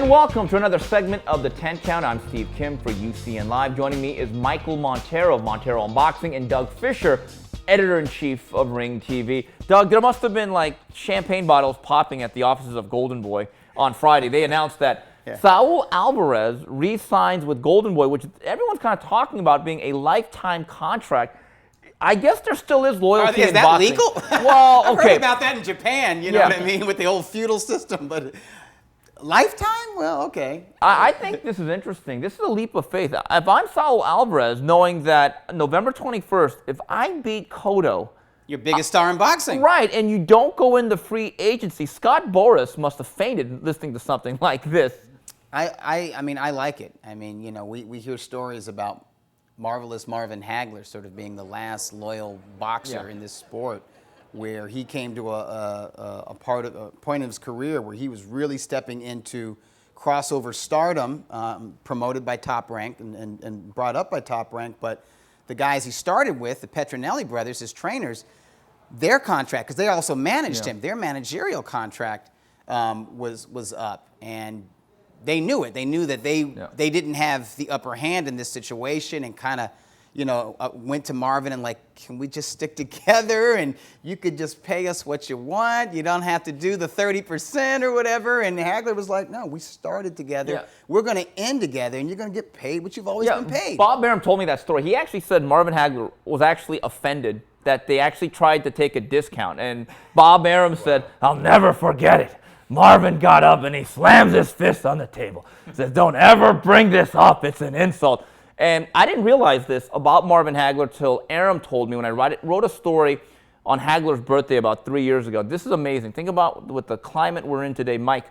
And welcome to another segment of the 10 Count. I'm Steve Kim for UCN Live. Joining me is Michael Montero of Montero Unboxing and Doug Fisher, editor-in-chief of Ring TV. Doug, there must have been like champagne bottles popping at the offices of Goldenboy on Friday. They announced that Saul Alvarez re-signs with Goldenboy, which everyone's kind of talking about being a lifetime contract. I guess there still is loyalty in boxing. Is that legal? Well, okay. I've heard about that in Japan, you know what I mean, with the old feudal system, but lifetime? Well, okay. I think this is interesting. This is a leap of faith. If I'm Saul Alvarez, knowing that November 21st, if I beat Cotto, your biggest star in boxing. Right, and you don't go into free agency, Scott Boras must have fainted listening to something like this. I mean, I like it. I mean, you know, we hear stories about Marvelous Marvin Hagler sort of being the last loyal boxer in this sport, where he came to a point of his career where he was really stepping into crossover stardom, promoted by Top Rank and brought up by Top Rank. But the guys he started with, the Petronelli brothers, his trainers, their contract, because they also managed him, their managerial contract was up. And they knew it. They knew that they didn't have the upper hand in this situation, and kind of, you know, went to Marvin and like, can we just stick together and you could just pay us what you want? You don't have to do the 30% or whatever. And Hagler was like, no, we started together. Yeah. We're going to end together, and you're going to get paid what you've always been paid. Bob Arum told me that story. He actually said Marvin Hagler was actually offended that they actually tried to take a discount. And Bob Arum said, I'll never forget it. Marvin got up and he slams his fist on the table. Says, don't ever bring this up. It's an insult. And I didn't realize this about Marvin Hagler till Arum told me when I wrote a story on Hagler's birthday about 3 years ago. This is amazing. Think about with the climate we're in today, Mike.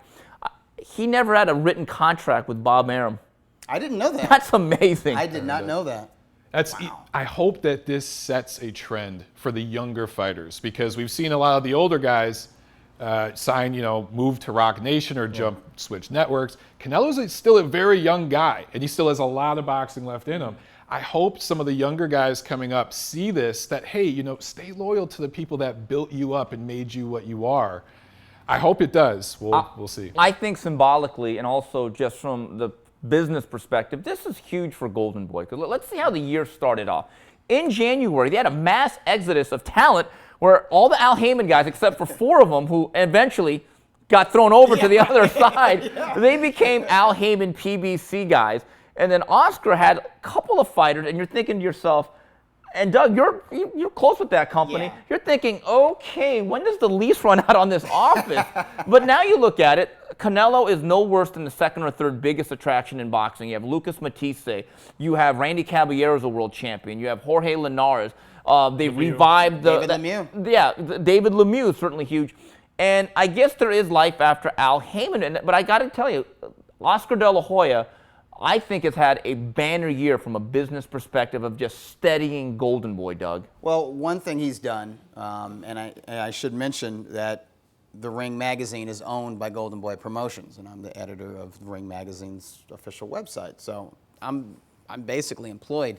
He never had a written contract with Bob Arum. I didn't know that. That's amazing. I did not know that. I hope that this sets a trend for the younger fighters, because we've seen a lot of the older guys sign, you know, move to Rock Nation or switch networks. Canelo's still a very young guy, and he still has a lot of boxing left in him. I hope some of the younger guys coming up see this, that, hey, you know, stay loyal to the people that built you up and made you what you are. I hope it does. We'll see. I think symbolically, and also just from the business perspective, this is huge for Goldenboy. Let's see how the year started off. In January, they had a mass exodus of talent where all the Al Heyman guys, except for 4 of them who eventually got thrown over to the other side, they became Al Heyman PBC guys. And then Oscar had a couple of fighters, and you're thinking to yourself, and Doug, you're close with that company. You're thinking, okay, when does the lease run out on this office? But now you look at it, Canelo is no worse than the second or third biggest attraction in boxing. You have Lucas Matisse. You have Randy Caballero's a world champion. You have Jorge Linares. They revived David Lemieux. Yeah, David Lemieux is certainly huge. And I guess there is life after Al Heyman. But I got to tell you, Oscar De La Hoya, I think, has had a banner year from a business perspective of just steadying Goldenboy, Doug. Well, one thing he's done, and I should mention that the Ring magazine is owned by Goldenboy Promotions, and I'm the editor of the Ring magazine's official website. So I'm basically employed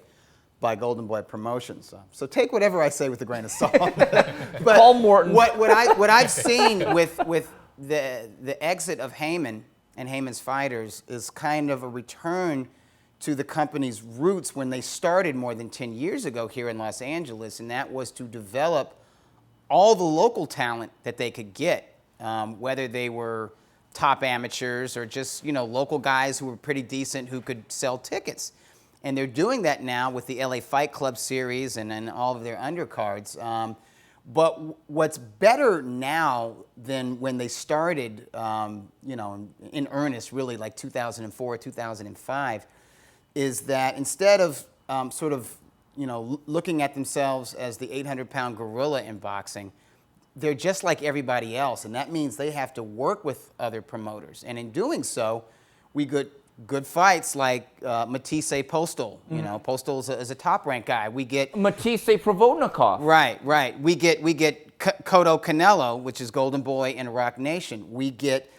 by Goldenboy Promotions. So take whatever I say with a grain of salt. But Paul Morton. What I've seen with the exit of Heyman and Heyman's fighters is kind of a return to the company's roots when they started more than 10 years ago here in Los Angeles, and that was to develop all the local talent that they could get, whether they were top amateurs or just, you know, local guys who were pretty decent who could sell tickets. And they're doing that now with the LA Fight Club series and all of their undercards. But what's better now than when they started, you know, in earnest, really like 2004, 2005, is that instead of sort of, you know, looking at themselves as the 800-pound gorilla in boxing, they're just like everybody else. And that means they have to work with other promoters. And in doing so, we get good fights like Matisse Postal. You know, Postal is a top-ranked guy. We get Matisse Provodnikov. Right. We get Cotto-Canelo, which is Goldenboy and Rock Nation. We get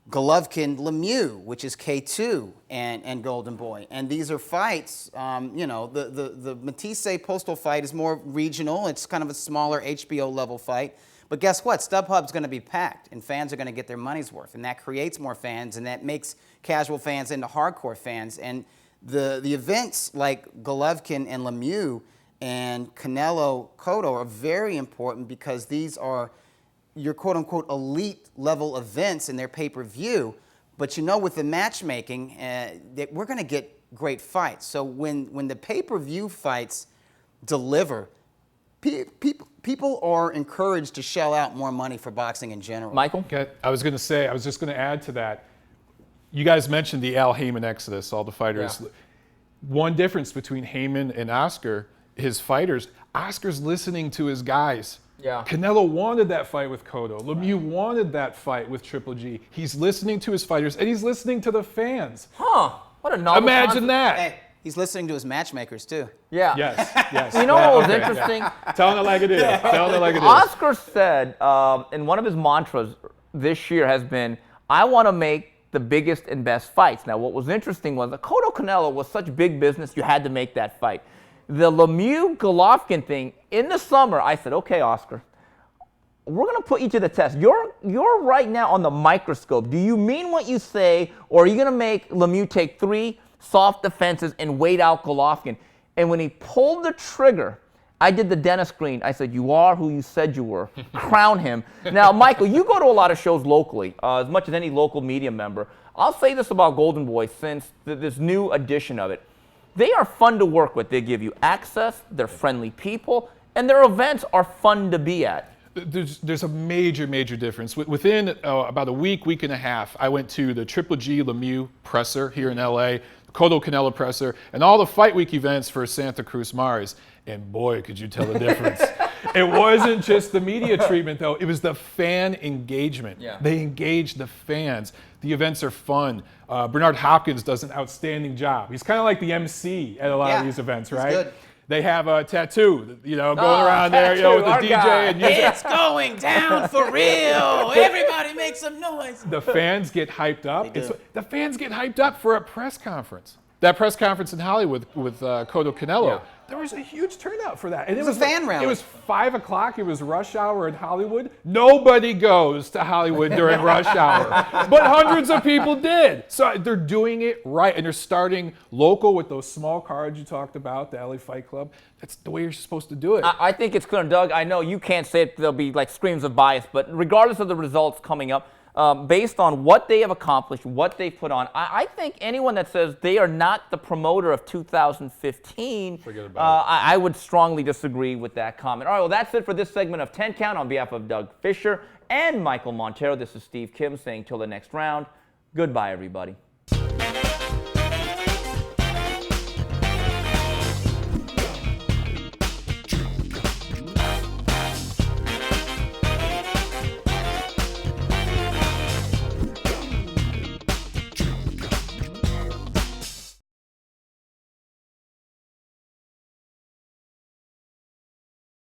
Golovkin Lemieux, which is K2 and Goldenboy. And these are fights, you know, the Matisse Postal fight is more regional. It's kind of a smaller HBO level fight. But guess what? StubHub's going to be packed, and fans are going to get their money's worth, and that creates more fans, and that makes casual fans into hardcore fans. And the events like Golovkin and Lemieux and Canelo Cotto are very important because these are your quote-unquote elite level events in their pay-per-view. But you know, with the matchmaking, we're going to get great fights. So when the pay-per-view fights deliver, people are encouraged to shell out more money for boxing in general. Michael? Okay, I was just going to add to that. You guys mentioned the Al Heyman exodus, all the fighters. Yeah. One difference between Heyman and Oscar, his fighters, Oscar's listening to his guys. Yeah. Canelo wanted that fight with Cotto. Lemieux wanted that fight with Triple G. He's listening to his fighters, and he's listening to the fans. Huh. What a novel Imagine concept. that. Hey, he's listening to his matchmakers too. Yeah. Yes. You know what was Okay, interesting? yeah. Telling it like it is. Telling it like it is. Oscar said in one of his mantras this year has been, I want to make the biggest and best fights. Now, what was interesting was the Cotto-Canelo was such big business, you had to make that fight. The Lemieux-Golovkin thing, in the summer, I said, okay, Oscar, we're going to put you to the test. You're right now on the microscope. Do you mean what you say, or are you going to make Lemieux take 3 soft defenses and wait out Golovkin? And when he pulled the trigger, I did the dentist screen. I said, you are who you said you were. Crown him. Now, Michael, you go to a lot of shows locally, as much as any local media member. I'll say this about Goldenboy since this new edition of it. They are fun to work with. They give you access, they're friendly people, and their events are fun to be at. There's a major difference. Within about a week and a half, I went to the Triple G Lemieux presser here in LA, Cotto-Canelo presser, and all the Fight Week events for Santa Cruz Mars. And boy, could you tell the difference. It wasn't just the media treatment, though. It was the fan engagement. Yeah. They engaged the fans. The events are fun. Bernard Hopkins does an outstanding job. He's kind of like the MC at a lot of these events, right? Good. They have a tattoo, going around there, with the DJ guy. and music. It's going down for real. Everybody make some noise. The fans get hyped up. They do. The fans get hyped up for a press conference. That press conference in Hollywood with Cotto-Canelo, Yeah. there was a huge turnout for that. And It was a fan rally. It was 5 o'clock. It was rush hour in Hollywood. Nobody goes to Hollywood during rush hour, but hundreds of people did. So they're doing it right, and they're starting local with those small cards you talked about, the LA Fight Club. That's the way you're supposed to do it. I think it's clear. Doug, I know you can't say it, there'll be like screams of bias, but regardless of the results coming up, based on what they have accomplished, what they've put on, I think anyone that says they are not the promoter of 2015, Forget about it. I would strongly disagree with that comment. All right, well, that's it for this segment of 10 Count. On behalf of Doug Fisher and Michael Montero, this is Steve Kim saying till the next round, goodbye, everybody.